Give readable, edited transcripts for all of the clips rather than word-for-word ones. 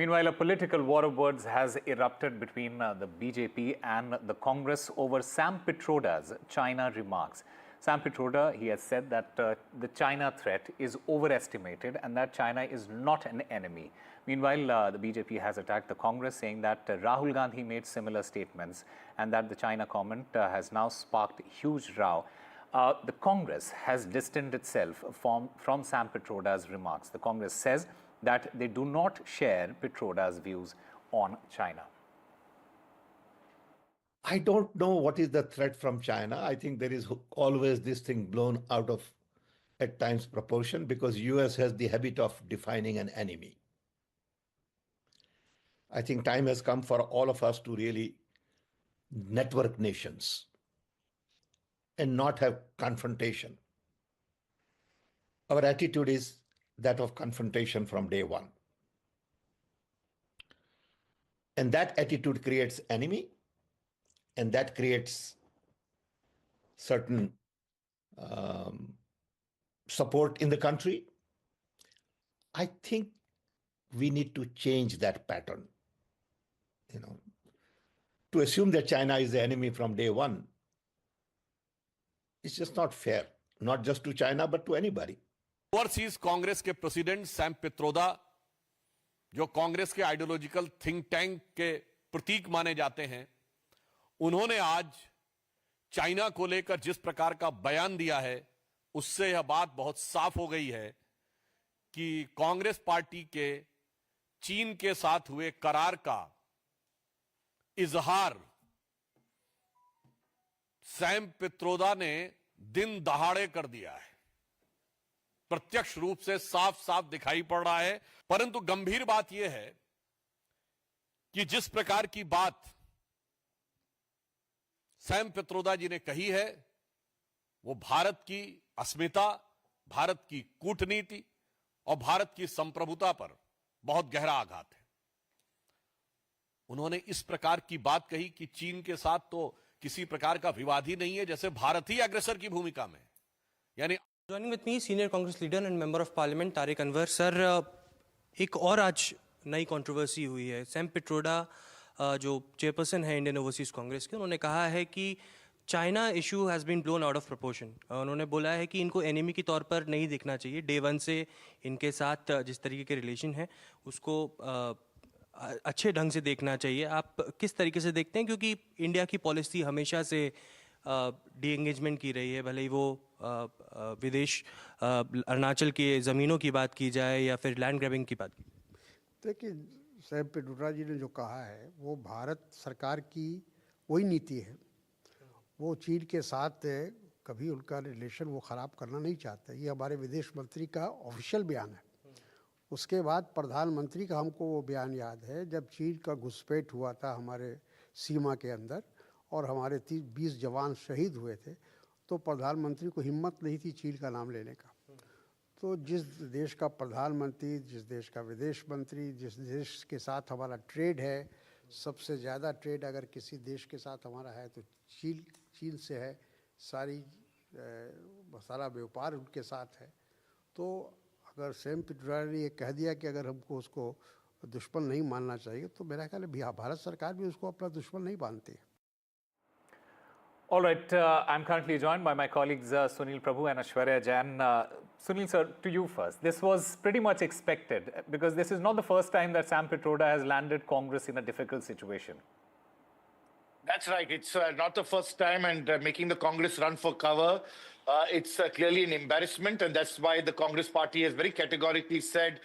Meanwhile, a political war of words has erupted between the BJP and the Congress over Sam Pitroda's China remarks. Sam Pitroda, he has said that the China threat is overestimated and that China is not an enemy. Meanwhile, the BJP has attacked the Congress, saying that Rahul Gandhi made similar statements and that the China comment has now sparked huge row. The Congress has distanced itself from Sam Pitroda's remarks. The Congress says that they do not share Pitroda's views on China. I don't know what is the threat from China. I think there is always this thing blown out of, at times, proportion, because US has the habit of defining an enemy. I think time has come for all of us to really network nations and not have confrontation. Our attitude is that of confrontation from day one. And that attitude creates enemy, and that creates certain support in the country. I think we need to change that pattern. To assume that China is the enemy from day one, it's just not fair, not just to China, but to anybody. Overseas Congress के president Sam Pitroda, जो कांग्रेस के ideological think tank के प्रतीक माने जाते हैं, उन्होंने आज China को लेकर जिस प्रकार का बयान दिया है, उससे यह बात बहुत साफ हो गई है कि कांग्रेस पार्टी के चीन के साथ हुए करार का इजहार सैम पित्रोदा ने दिन दहाड़े कर दिया है। प्रत्यक्ष रूप से साफ साफ दिखाई पड़ रहा है। परंतु गंभीर बात यह है कि जिस प्रकार की बात सैम पित्रोदा जी ने कही है, वो भारत की अस्मिता, भारत की कूटनीति और भारत की संप्रभुता पर बहुत गहरा आघात है। उन्होंने इस प्रकार की बात कही कि चीन के साथ तो किसी प्रकार का विवाद ही नहीं है, जैसे भारत ही अग्रेसर की भूमिका में। यानी Joining with me, Senior Congress Leader and Member of Parliament Tariq Anwar. Sir, एक और आज नई कंट्रोवर्सी हुई है। सैम पिट्रोडा जो चेयरपर्सन है इंडियन ओवरसीज कांग्रेस के, उन्होंने कहा है कि China issue has been blown out of proportion. उन्होंने बोला है कि इनको एनिमी के तौर पर नहीं देखना चाहिए। डे वन से इनके साथ जिस तरीके के रिलेशन है उसको अच्छे ढंग से देखना चाहिए। आप किस तरीके से देखते हैं, क्योंकि इंडिया की पॉलिसी हमेशा से डी एंगेजमेंट की रही है, भले ही वो विदेश अरुणाचल के ज़मीनों की बात की जाए या फिर लैंड ग्रैबिंग की बात की। देखिए, सैम पिट्रोडा जी ने जो कहा है वो भारत सरकार की वही नीति है। वो चीन के साथ कभी उनका रिलेशन वो ख़राब करना नहीं चाहते। ये हमारे विदेश मंत्री का ऑफिशियल बयान है। उसके बाद प्रधानमंत्री का हमको वो बयान याद है, जब चीन का घुसपैठ हुआ था हमारे सीमा के अंदर और हमारे 20 जवान शहीद हुए थे, तो प्रधानमंत्री को हिम्मत नहीं थी चीन का नाम लेने का। तो जिस देश का प्रधानमंत्री, जिस देश का विदेश मंत्री, जिस देश के साथ हमारा ट्रेड है, सबसे ज़्यादा ट्रेड अगर किसी देश के साथ हमारा है तो चीन से है। सारा व्यापार उनके साथ है। तो अगर सैम पिट्रोडा ने ये कह दिया कि अगर हमको उसको दुश्मन नहीं मानना चाहिए, तो मेरा ख्याल है भारत सरकार भी उसको अपना दुश्मन नहीं मानती है। All right, I'm currently joined by my colleagues Sunil Prabhu and Aishwarya Jain. Sunil sir, to you first. This was pretty much expected because this is not the first time that Sam Pitroda has landed Congress in a difficult situation. That's right. It's not the first time, and making the Congress run for cover, it's clearly an embarrassment, and that's why the Congress party has very categorically said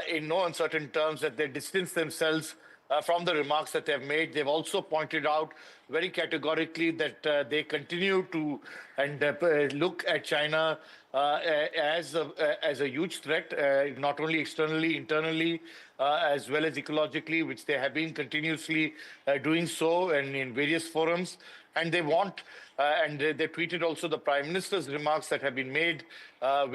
in no uncertain terms that they distance themselves from the remarks that they've made. They've also pointed out very categorically that they continue to look at China as a huge threat, not only externally, internally, as well as ecologically, which they have been continuously doing so and in various forums. And they want, and they tweeted also the Prime Minister's remarks that have been made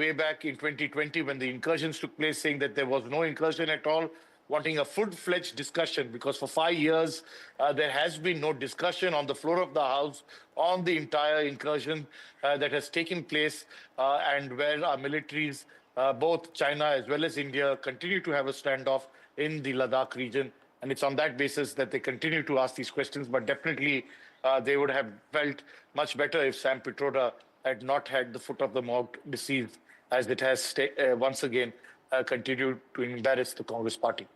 way back in 2020 when the incursions took place, saying that there was no incursion at all, wanting a full-fledged discussion, because for 5 years there has been no discussion on the floor of the House on the entire incursion that has taken place and where our militaries, both China as well as India, continue to have a standoff in the Ladakh region. And it's on that basis that they continue to ask these questions. But definitely, they would have felt much better if Sam Pitroda had not had the foot of the mouth deceived, as it has once again continued to embarrass the Congress party.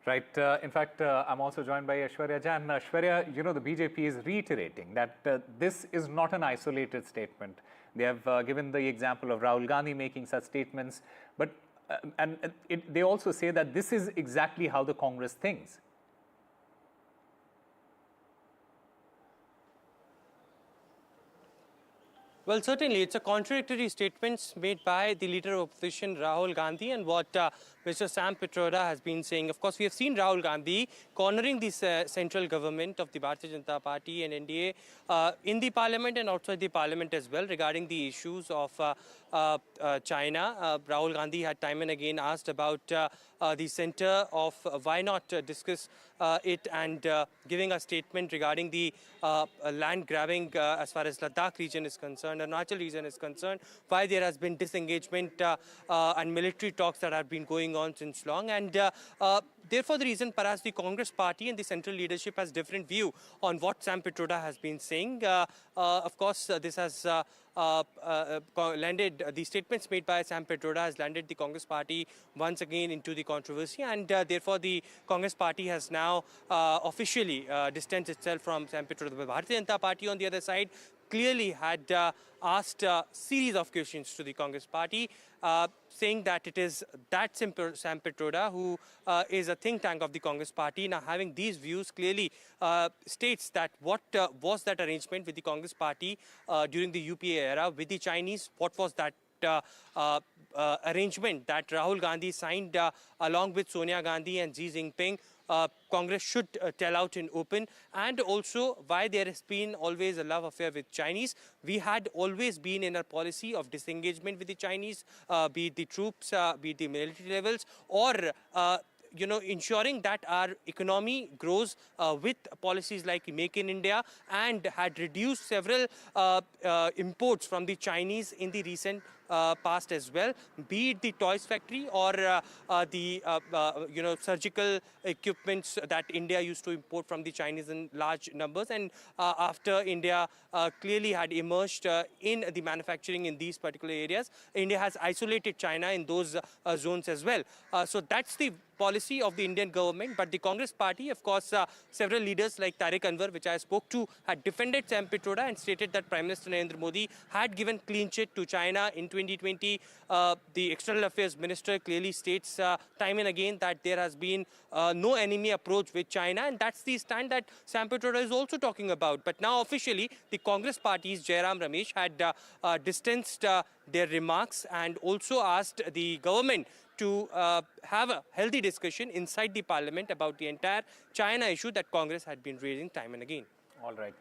Right. In fact, I'm also joined by Aishwarya Jain. Aishwarya, you know, the BJP is reiterating that this is not an isolated statement. They have given the example of Rahul Gandhi making such statements, but they also say that this is exactly how the Congress thinks. Well, certainly, it's a contradictory statements made by the leader of opposition, Rahul Gandhi, and what Mr. Sam Pitroda has been saying. Of course, we have seen Rahul Gandhi cornering the central government of the Bharatiya Janata Party and NDA in the parliament and outside the parliament as well regarding the issues of China. Rahul Gandhi had time and again asked about the center of why not discuss it and giving a statement regarding the land grabbing as far as Ladakh region is concerned, Arunachal region is concerned, why there has been disengagement and military talks that have been going on since long. And therefore, the reason perhaps the Congress party and the central leadership has different view on what Sam Pitroda has been saying. Of course, this has landed, the statements made by Sam Pitroda has landed the Congress party once again into the controversy, and therefore the Congress party has now officially distanced itself from Sam Pitroda. The Bharatiya Janata Party on the other side clearly had asked a series of questions to the Congress party, saying that it is that Sam Pitroda, who is a think tank of the Congress party, now having these views clearly states that what was that arrangement with the Congress party during the UPA era with the Chinese, what was that arrangement that Rahul Gandhi signed along with Sonia Gandhi and Xi Jinping. Congress should tell out in open, and also why there has been always a love affair with Chinese. We had always been in a policy of disengagement with the Chinese, be it the troops, be it the military levels, or ensuring that our economy grows with policies like Make in India, and had reduced several imports from the Chinese in the recent past as well, be it the toys factory or the surgical equipments that India used to import from the Chinese in large numbers. And after India clearly had emerged in the manufacturing in these particular areas, India has isolated China in those zones as well. So that's the policy of the Indian government. But the Congress party, of course, several leaders like Tariq Anwar, which I spoke to, had defended Sam Pitroda and stated that Prime Minister Narendra Modi had given clean chit to China in 2020. The External Affairs Minister clearly states time and again that there has been no enemy approach with China, and that's the stand that Sam Pitroda is also talking about. But now officially, the Congress party's Jairam Ramesh had distanced their remarks and also asked the government to have a healthy discussion inside the parliament about the entire China issue that Congress had been raising time and again. All right.